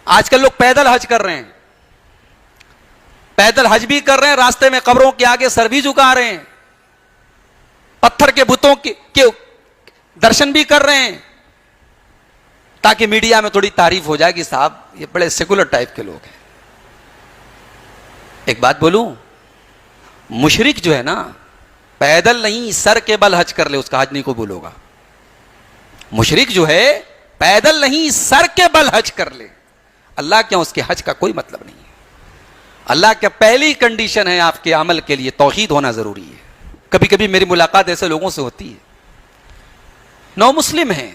آج کل لوگ پیدل حج کر رہے ہیں، پیدل حج بھی کر رہے ہیں، راستے میں قبروں کے آگے سر بھی جھکا رہے ہیں، پتھر کے بتوں کے درشن بھی کر رہے ہیں، تاکہ میڈیا میں تھوڑی تعریف ہو جائے کہ صاحب یہ بڑے سیکولر ٹائپ کے لوگ ہیں۔ ایک بات بولوں، مشرک جو ہے نا، پیدل نہیں سر کے بل حج کر لے اس کا حج نہیں قبول ہوگا۔ مشرک جو ہے پیدل نہیں سر کے بل حج کر لے، اللہ کیا اس کے حج کا کوئی مطلب نہیں ہے۔ اللہ کا پہلی کنڈیشن ہے آپ کے عمل کے لیے توحید ہونا ضروری ہے۔ کبھی کبھی میری ملاقات ایسے لوگوں سے ہوتی ہے، نو مسلم ہیں،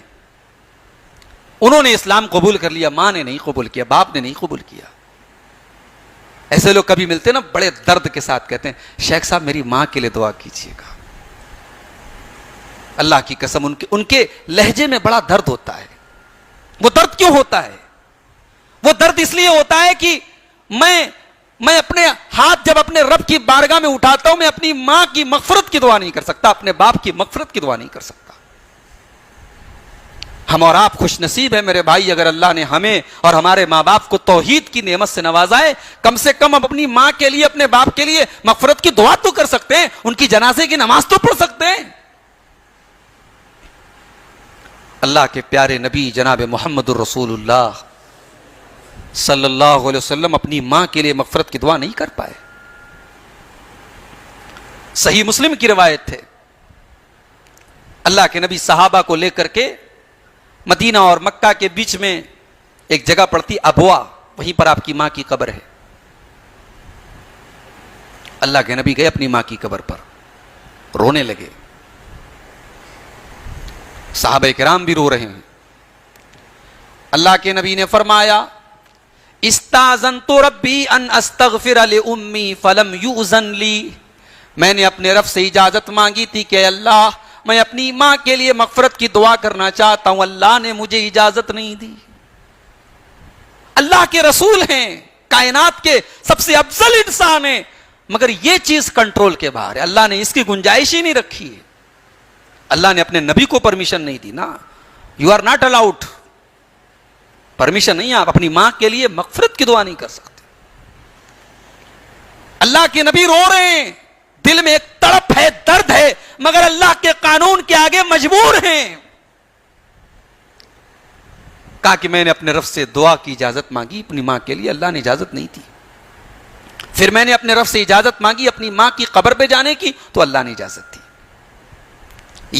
انہوں نے اسلام قبول کر لیا، ماں نے نہیں قبول کیا، باپ نے نہیں قبول کیا۔ ایسے لوگ کبھی ملتے نا بڑے درد کے ساتھ کہتے ہیں شیخ صاحب میری ماں کے لیے دعا کیجیے گا۔ اللہ کی قسم ان کے لہجے میں بڑا درد ہوتا ہے۔ وہ درد کیوں ہوتا ہے؟ وہ درد اس لیے ہوتا ہے کہ میں اپنے ہاتھ جب اپنے رب کی بارگاہ میں اٹھاتا ہوں، میں اپنی ماں کی مغفرت کی دعا نہیں کر سکتا، اپنے باپ کی مغفرت کی دعا نہیں کر سکتا۔ ہم اور آپ خوش نصیب ہیں میرے بھائی، اگر اللہ نے ہمیں اور ہمارے ماں باپ کو توحید کی نعمت سے نوازا ہے، کم سے کم ہم اپنی ماں کے لیے، اپنے باپ کے لیے مغفرت کی دعا تو کر سکتے ہیں، ان کی جنازے کی نماز تو پڑھ سکتے ہیں۔ اللہ کے پیارے نبی جناب محمد الرسول اللہ صلی اللہ علیہ وسلم اپنی ماں کے لیے مغفرت کی دعا نہیں کر پائے۔ صحیح مسلم کی روایت ہے، اللہ کے نبی صحابہ کو لے کر کے مدینہ اور مکہ کے بیچ میں ایک جگہ پڑتی ابوا، وہیں پر آپ کی ماں کی قبر ہے۔ اللہ کے نبی گئے اپنی ماں کی قبر پر، رونے لگے، صحابہ کرام بھی رو رہے ہیں۔ اللہ کے نبی نے فرمایا استاذنت ربی ان استغفر لأمی فلم یؤذن لی، میں نے اپنے رب سے اجازت مانگی تھی کہ اللہ میں اپنی ماں کے لیے مغفرت کی دعا کرنا چاہتا ہوں، اللہ نے مجھے اجازت نہیں دی۔ اللہ کے رسول ہیں، کائنات کے سب سے افضل انسان ہیں، مگر یہ چیز کنٹرول کے باہر ہے، اللہ نے اس کی گنجائش ہی نہیں رکھی ہے۔ اللہ نے اپنے نبی کو پرمیشن نہیں دی نا، you are not allowed, permission نہیں، آپ اپنی ماں کے لیے مغفرت کی دعا نہیں کر سکتے۔ اللہ کے نبی رو رہے ہیں، دل میں ایک تڑپ ہے، درد ہے، مگر اللہ کے قانون کے آگے مجبور ہیں۔ کہا کہ میں نے اپنے رب سے دعا کی اجازت مانگی اپنی ماں کے لیے، اللہ نے اجازت نہیں دی۔ پھر میں نے اپنے رب سے اجازت مانگی اپنی ماں کی قبر پہ جانے کی، تو اللہ نے اجازت دی۔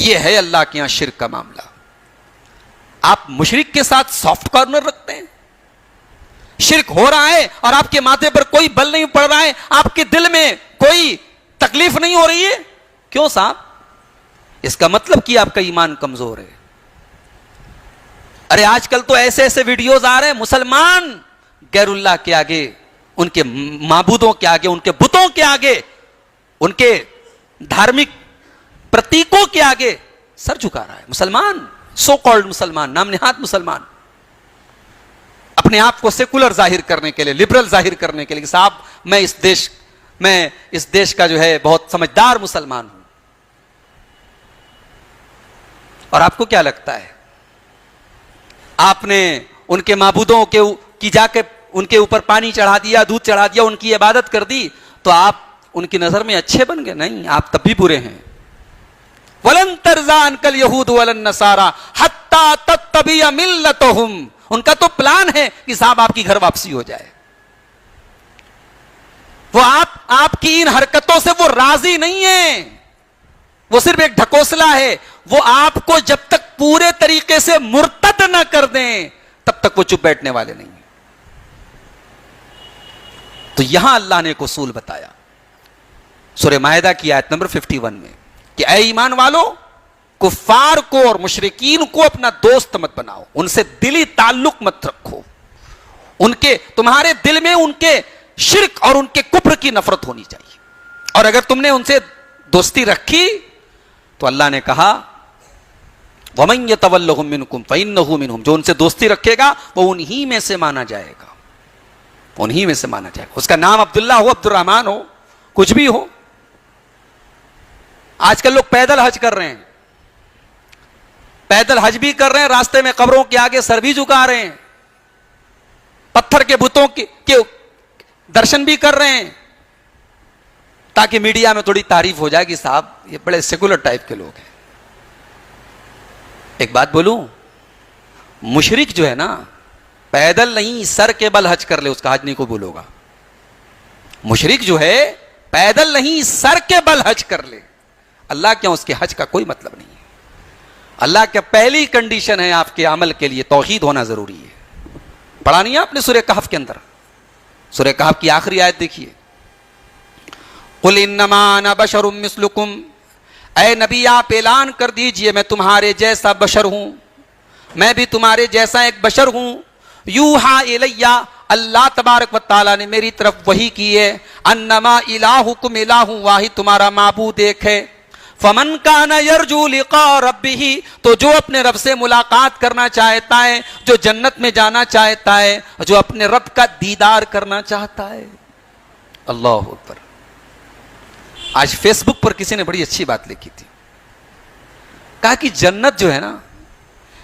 یہ ہے اللہ کے یہاں شرک کا معاملہ۔ آپ مشرک کے ساتھ سافٹ کارنر رکھتے ہیں، شرک ہو رہا ہے اور آپ کے ماتھے پر کوئی بل نہیں پڑ رہا ہے، آپ کے دل میں کوئی تکلیف نہیں ہو رہی ہے، کیوں صاحب؟ اس کا مطلب کہ آپ کا ایمان کمزور ہے۔ ارے آج کل تو ایسے ایسے ویڈیوز آ رہے ہیں، مسلمان غیر اللہ کے آگے، ان کے معبودوں کے آگے، ان کے بتوں کے آگے، ان کے دھارمک پرتیکوں کے آگے سر جھکا رہا ہے۔ مسلمان، سو کالڈ مسلمان، نام نہاد مسلمان، اپنے آپ کو سیکولر ظاہر کرنے کے لیے، لبرل ظاہر کرنے کے لیے کہ صاحب میں اس دیش کا جو ہے بہت سمجھدار مسلمان ہوں۔ اور آپ کو کیا لگتا ہے، آپ نے ان کے معبودوں کی جا کے ان کے اوپر پانی چڑھا دیا، دودھ چڑھا دیا، ان کی عبادت کر دی تو آپ ان کی نظر میں اچھے بن گئے؟ نہیں، آپ تب بھی برے ہیں۔ وَلَن تَرْضَىٰ عَنْكَ الْيَهُودُ وَلَا النَّصَارَىٰ حَتَّىٰ تَتَّبِعَ مِلَّتَهُمْ، ان کا تو پلان ہے کہ صاحب آپ کی گھر واپسی ہو جائے۔ وہ آپ کی ان حرکتوں سے وہ راضی نہیں ہیں، وہ صرف ایک ڈھکوسلا ہے، وہ آپ کو جب تک پورے طریقے سے مرتد نہ کر دیں تب تک وہ چپ بیٹھنے والے نہیں ہیں۔ تو یہاں اللہ نے ایک اصول بتایا سورہ مائدہ کی آیت نمبر 51 میں کہ اے ایمان والو، کفار کو اور مشرکین کو اپنا دوست مت بناؤ، ان سے دلی تعلق مت رکھو، تمہارے دل میں ان کے شرک اور ان کے کفر کی نفرت ہونی چاہیے، اور اگر تم نے ان سے دوستی رکھی تو اللہ نے کہا وَمَن يَتَوَلَّهُم مِّنكُمْ فَإِنَّهُ مِنْهُمْ، جو ان سے دوستی رکھے گا وہ انہی میں سے مانا جائے گا، انہی میں سے مانا جائے گا، اس کا نام عبداللہ ہو، عبد الرحمن ہو، کچھ بھی ہو۔ آج کل لوگ پیدل حج کر رہے ہیں، پیدل حج بھی کر رہے ہیں، راستے میں قبروں کے آگے سر بھی جھکا رہے ہیں، پتھر کے بتوں کے درشن بھی کر رہے ہیں تاکہ میڈیا میں تھوڑی تعریف ہو جائے کہ صاحب یہ بڑے سیکولر ٹائپ کے لوگ ہیں. ایک بات بولوں, مشرک جو ہے نا پیدل نہیں سر کے بل حج کر لے اس کا حج نہیں قبول ہوگا. مشرک جو ہے پیدل نہیں سر کے بل حج کر لے, اللہ کیا اس کے حج کا کوئی مطلب نہیں ہے. اللہ کا پہلی کنڈیشن ہے آپ کے عمل کے لیے توحید ہونا ضروری ہے. پڑھا نہیں آپ نے سورہ کہف کے اندر, سورہ کہف کی آخری آیت دیکھیے, قل انما انا بشر مثلکم, اے نبی آپ اعلان کر دیجئے میں تمہارے جیسا بشر ہوں, میں بھی تمہارے جیسا ایک بشر ہوں. یوحا الیہ, اللہ تبارک و تعالیٰ نے میری طرف وحی کی ہے, انما الہکم الہ واحد, تمہارا معبود ایک ہے. فمن کان یرجو لقاء ربہ, تو جو اپنے رب سے ملاقات کرنا چاہتا ہے, جو جنت میں جانا چاہتا ہے, جو اپنے رب کا دیدار کرنا چاہتا ہے. اللہ اکبر. آج فیس بک پر کسی نے بڑی اچھی بات لکھی تھی, کہا کہ جنت جو ہے نا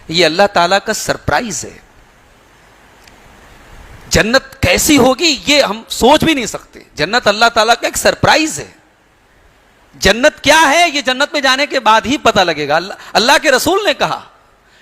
یہ اللہ تعالیٰ کا سرپرائز ہے. جنت کیسی ہوگی یہ ہم سوچ بھی نہیں سکتے. جنت اللہ تعالیٰ کا ایک سرپرائز ہے. جنت کیا ہے یہ جنت میں جانے کے بعد ہی پتہ لگے گا. اللہ کے رسول نے کہا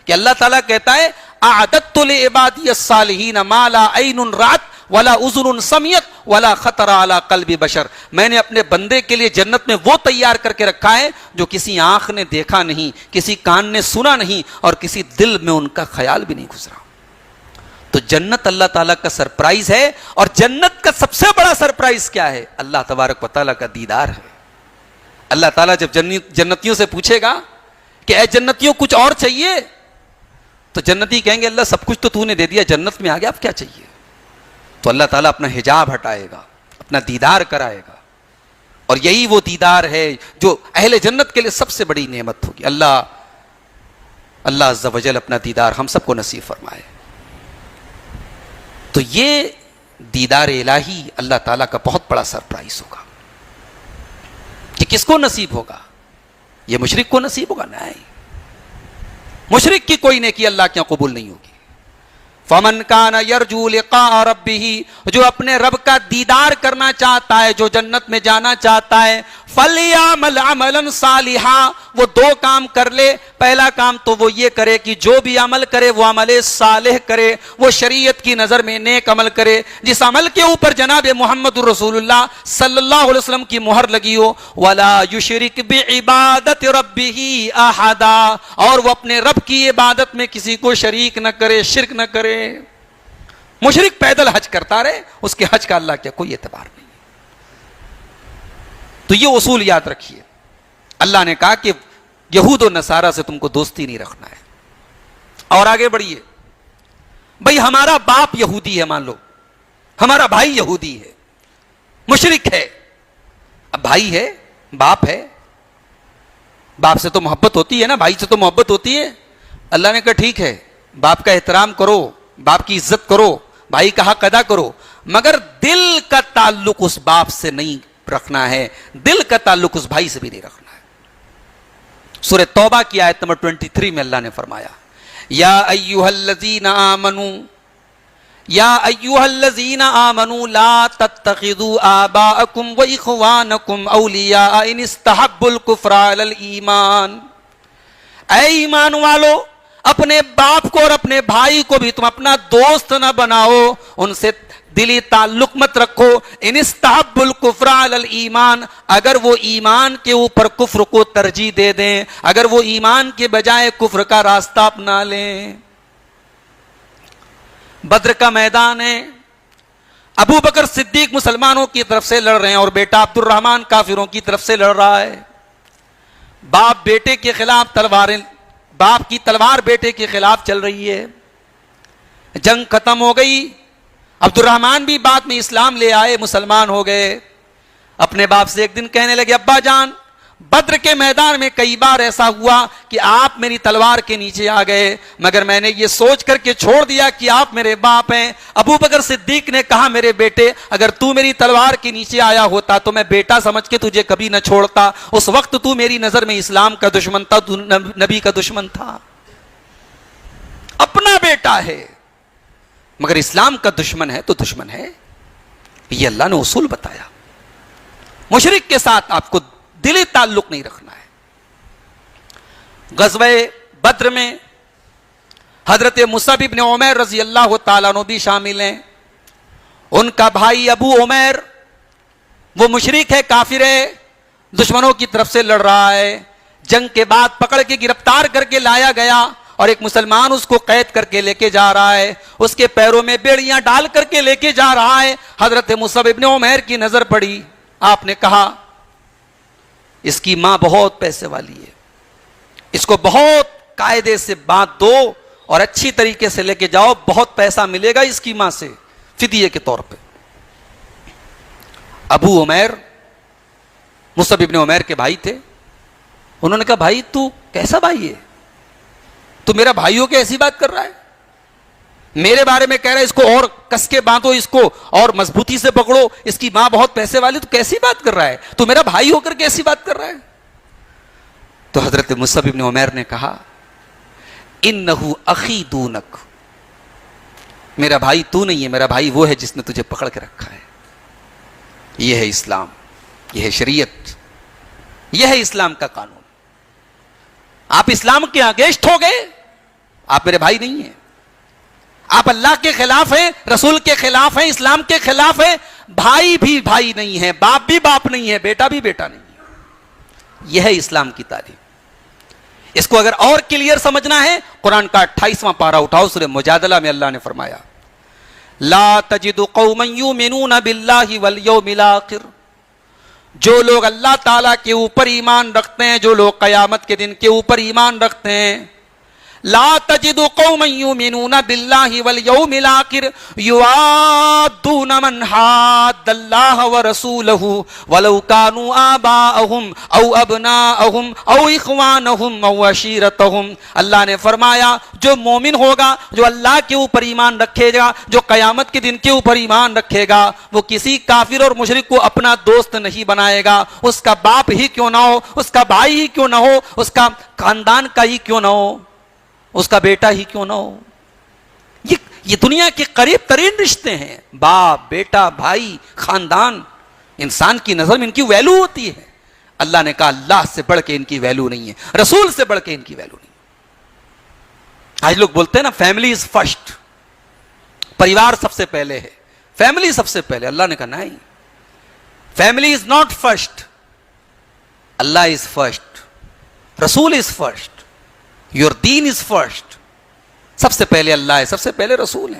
کہ اللہ تعالیٰ کہتا ہے اعددت لعبادی الصالحین ما لا عین رأت ولا اذن سمعت ولا خطر علی قلب بشر, میں نے اپنے بندے کے لیے جنت میں وہ تیار کر کے رکھا ہے جو کسی آنکھ نے دیکھا نہیں, کسی کان نے سنا نہیں, اور کسی دل میں ان کا خیال بھی نہیں گزرا. تو جنت اللہ تعالیٰ کا سرپرائز ہے. اور جنت کا سب سے بڑا سرپرائز کیا ہے؟ اللہ تبارک و تعالیٰ کا دیدار ہے. اللہ تعالیٰ جب جنتیوں سے پوچھے گا کہ اے جنتیوں کچھ اور چاہیے, تو جنتی کہیں گے اللہ سب کچھ تو نے دے دیا, جنت میں آ گیا اب کیا چاہیے. تو اللہ تعالیٰ اپنا حجاب ہٹائے گا, اپنا دیدار کرائے گا, اور یہی وہ دیدار ہے جو اہل جنت کے لیے سب سے بڑی نعمت ہوگی. اللہ عز و جل اپنا دیدار ہم سب کو نصیب فرمائے. تو یہ دیدار الہی اللہ تعالیٰ کا بہت بڑا سرپرائز ہوگا. کہ کس کو نصیب ہوگا؟ یہ مشرک کو نصیب ہوگا؟ نہیں, مشرک کی کوئی نیکی اللہ کے یہاں قبول نہیں ہوگی. فمن کان یرجو لقاء ربہ, جو اپنے رب کا دیدار کرنا چاہتا ہے, جو جنت میں جانا چاہتا ہے, فلیعمل عملا صالحا, وہ دو کام کر لے. پہلا کام تو وہ یہ کرے کہ جو بھی عمل کرے وہ عمل صالح کرے, وہ شریعت کی نظر میں نیک عمل کرے, جس عمل کے اوپر جناب محمد رسول اللہ صلی اللہ علیہ وسلم کی مہر لگی ہو. ولا یشرک بعبادت ربہ احدا, اور وہ اپنے رب کی عبادت میں کسی کو شریک نہ کرے, شرک نہ کرے. مشرک پیدل حج کرتا رہے, اس کے حج کا اللہ کیا کوئی اعتبار نہیں. تو یہ اصول یاد رکھیے. اللہ نے کہا کہ یہود و نصارہ سے تم کو دوستی نہیں رکھنا ہے. اور آگے بڑھیے, بھئی ہمارا باپ یہودی ہے, مان لو ہمارا بھائی یہودی ہے, مشرک ہے. اب بھائی ہے, باپ ہے, باپ سے تو محبت ہوتی ہے نا, بھائی سے تو محبت ہوتی ہے. اللہ نے کہا ٹھیک ہے, باپ کا احترام کرو, باپ کی عزت کرو, بھائی کا حق ادا کرو, مگر دل کا تعلق اس باپ سے نہیں رکھنا ہے, دل کا تعلق اس بھائی سے بھی نہیں رکھنا ہے. سورہ توبہ کی آیت نمبر 23 میں اللہ نے فرمایا یا ایھا الذین آمنوا, یا ایھا الذین آمنوا لا تتخذوا آباءکم واخوانکم اولیاء ان استحبوا الکفر علی الایمان. اے ایمان والو, اپنے باپ کو اور اپنے بھائی کو بھی تم اپنا دوست نہ بناؤ, ان سے دلی تعلق مت رکھو. ان استحبوا الکفر علی الایمان, اگر وہ ایمان کے اوپر کفر کو ترجیح دے دیں, اگر وہ ایمان کے بجائے کفر کا راستہ اپنا لیں. بدر کا میدان ہے, ابو بکر صدیق مسلمانوں کی طرف سے لڑ رہے ہیں اور بیٹا عبد الرحمن کافروں کی طرف سے لڑ رہا ہے. باپ بیٹے کے خلاف تلواریں, باپ کی تلوار بیٹے کے خلاف چل رہی ہے. جنگ ختم ہو گئی, عبد الرحمن بھی بعد میں اسلام لے آئے, مسلمان ہو گئے. اپنے باپ سے ایک دن کہنے لگے ابا جان, بدر کے میدان میں کئی بار ایسا ہوا کہ آپ میری تلوار کے نیچے آ گئے, مگر میں نے یہ سوچ کر کے چھوڑ دیا کہ آپ میرے باپ ہیں. ابو بکر صدیق نے کہا میرے بیٹے, اگر تو میری تلوار کے نیچے آیا ہوتا تو میں بیٹا سمجھ کے تجھے کبھی نہ چھوڑتا. اس وقت تو میری نظر میں اسلام کا دشمن تھا, تو نبی کا دشمن تھا. اپنا بیٹا ہے, مگر اسلام کا دشمن ہے تو دشمن ہے. یہ اللہ نے اصول بتایا. مشرک کے ساتھ آپ کو دلی تعلق نہیں رکھنا ہے. غزوہ بدر میں حضرت مصعب ابن عمیر رضی اللہ تعالیٰ عنہ بھی شامل ہیں. ان کا بھائی ابو عمیر وہ مشرک ہے, کافر ہے, دشمنوں کی طرف سے لڑ رہا ہے. جنگ کے بعد پکڑ کے گرفتار کر کے لایا گیا اور ایک مسلمان اس کو قید کر کے لے کے جا رہا ہے, اس کے پیروں میں بیڑیاں ڈال کر کے لے کے جا رہا ہے. حضرت مصعب ابن عمیر کی نظر پڑی. آپ نے کہا اس کی ماں بہت پیسے والی ہے, اس کو بہت قاعدے سے باندھ دو اور اچھی طریقے سے لے کے جاؤ, بہت پیسہ ملے گا اس کی ماں سے فدیے کے طور پہ. ابو عمیر مصعب ابن عمیر کے بھائی تھے. انہوں نے کہا بھائی تو کیسا بھائی ہے, تو میرا بھائیوں کے ایسی بات کر رہا ہے, میرے بارے میں کہہ رہا ہے اس کو اور کس کے باندھو, اس کو اور مضبوطی سے پکڑو, اس کی ماں بہت پیسے والی, تو کیسی بات کر رہا ہے, تو میرا بھائی ہو کر کیسی بات کر رہا ہے. تو حضرت مصعب ابن عمیر نے کہا انہو اخی دونک, میرا بھائی تو نہیں ہے, میرا بھائی وہ ہے جس نے تجھے پکڑ کے رکھا ہے. یہ ہے اسلام, یہ ہے شریعت, یہ ہے اسلام کا قانون. آپ اسلام کے اگینسٹ ہو گئے, آپ میرے بھائی نہیں ہیں. آپ اللہ کے خلاف ہیں, رسول کے خلاف ہیں, اسلام کے خلاف ہیں. بھائی بھی بھائی نہیں ہے, باپ بھی باپ نہیں ہے, بیٹا بھی بیٹا نہیں ہے. یہ ہے اسلام کی تعلیم. اس کو اگر اور کلیئر سمجھنا ہے, قرآن کا 28واں پارہ اٹھاؤ, سورہ مجادلہ میں اللہ نے فرمایا لا تجد قوما یؤمنون باللہ والیوم الآخر, جو لوگ اللہ تعالیٰ کے اوپر ایمان رکھتے ہیں, جو لوگ قیامت کے دن کے اوپر ایمان رکھتے ہیں, لا تجد قوما یؤمنون باللہ والیوم الآخر یوادون من حاد اللہ ورسولہ ولو کانوا آباءہم او ابناءہم او اخوانہم او عشیرتہم. اللہ نے فرمایا جو مومن ہوگا, جو اللہ کے اوپر ایمان رکھے گا, جو قیامت کے دن کے اوپر ایمان رکھے گا, وہ کسی کافر اور مشرک کو اپنا دوست نہیں بنائے گا. اس کا باپ ہی کیوں نہ ہو, اس کا بھائی ہی کیوں نہ ہو, اس کا خاندان کا ہی کیوں نہ ہو, اس کا بیٹا ہی کیوں نہ ہو. یہ دنیا کے قریب ترین رشتے ہیں, باپ, بیٹا, بھائی, خاندان. انسان کی نظر میں ان کی ویلو ہوتی ہے. اللہ نے کہا اللہ سے بڑھ کے ان کی ویلو نہیں ہے, رسول سے بڑھ کے ان کی ویلو نہیں. آج لوگ بولتے ہیں نا فیملی از فرسٹ, پریوار سب سے پہلے ہے, فیملی سب سے پہلے. اللہ نے کہا نہیں, family is not first, Allah is first, رسول از فرسٹ, یور دین از فرسٹ. سب سے پہلے اللہ ہے, سب سے پہلے رسول ہے.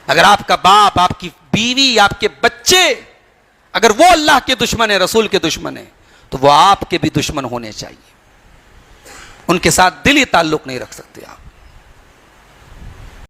اگر آپ کا باپ, آپ کی بیوی, آپ کے بچے اگر وہ اللہ کے دشمن ہے, رسول کے دشمن ہے, تو وہ آپ کے بھی دشمن ہونے چاہیے. ان کے ساتھ دلی تعلق نہیں رکھ سکتے آپ.